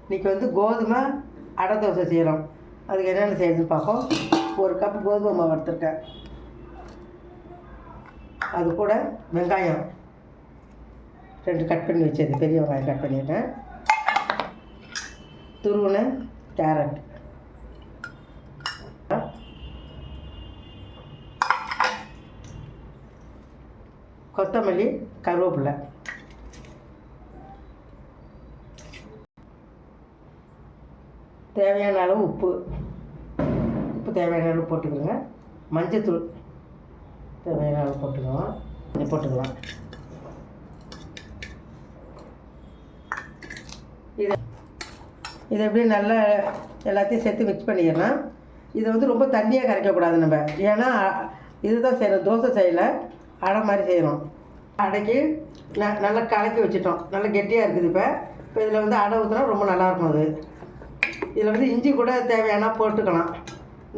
இன்றைக்கி வந்து கோதுமை அடை தோசை செய்கிறோம். அதுக்கு என்னென்ன செய்யணும்னு பார்ப்போம். 1 கப் கோதுமை மாவு எடுத்துருக்கேன். அது கூட வெங்காயம் 2 கட் பண்ணி வச்சது, பெரிய வெங்காயம் கட் பண்ணியிருக்கேன். துருவின கேரட், கொத்தமல்லி, கருவேப்பிலை, தேவையான அளவு உப்பு தேவையான அளவு போட்டுக்கோங்க. மஞ்சத்தூள் தேவையான அளவு போட்டுக்கலாம். இதை எப்படி நல்லா எல்லாத்தையும் சேர்த்து மிக்ஸ் பண்ணிடலாம். இதை வந்து ரொம்ப தண்ணியாக கரைக்கக்கூடாது நம்ம, ஏன்னா இதுதான் செய்யணும். தோசை செய்யலை, அடை மாதிரி செய்கிறோம். அடைக்கு நல்லா கலக்கி வச்சுட்டோம், நல்லா கெட்டியாக இருக்குது. இப்போ இதில் வந்து அடை ஊற்றினா ரொம்ப நல்லாயிருக்கும். அது இதில் வந்து இஞ்சி கூட தேவையான போட்டுக்கலாம்.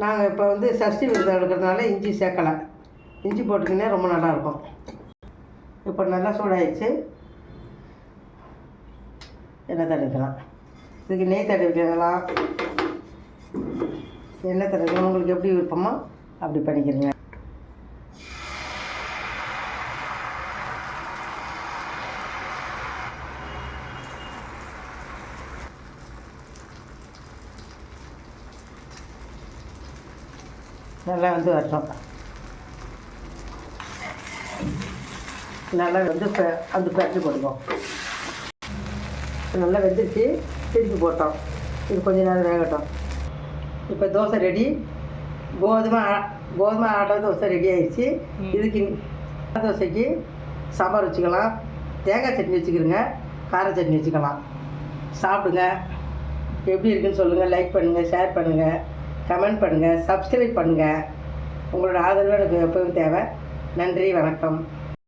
நாங்கள் இப்போ வந்து சஷ்டி விரதம் எடுக்கிறதுனால இஞ்சி சேர்க்கலை. இஞ்சி போட்டுக்கினே ரொம்ப நல்லாயிருக்கும். இப்போ நல்லா சூடாகிடுச்சு. எண்ணெய் தடவிக்கலாம். இதுக்கு நெய் தடவிக்கலாம். எண்ணெய் தடவிக்கலாம். உங்களுக்கு எப்படி விருப்பமோ அப்படி பண்ணிக்கிறீங்க. நல்லா வந்து வரட்டும். நல்லா வந்து அந்த பரட்டி போடுவோம். நல்லா வெந்துருச்சு, திருப்பி போட்டோம். இது கொஞ்சம் நேரம் வேகட்டும். இப்போ தோசை ரெடி. கோதுமை ஆட்டை தோசை ரெடி ஆகிடுச்சு. இதுக்கு தோசைக்கு சாம்பார் வச்சுக்கலாம், தேங்காய் சட்னி வச்சுக்கிறோங்க, கார சட்னி வச்சுக்கலாம். சாப்பிடுங்க. எப்படி இருக்குன்னு சொல்லுங்கள். லைக் பண்ணுங்கள், ஷேர் பண்ணுங்கள், கமெண்ட் பண்ணுங்கள், சப்ஸ்கிரைப் பண்ணுங்கள். உங்களோட ஆதரவு எனக்கு எப்போவும் தேவை. நன்றி, வணக்கம்.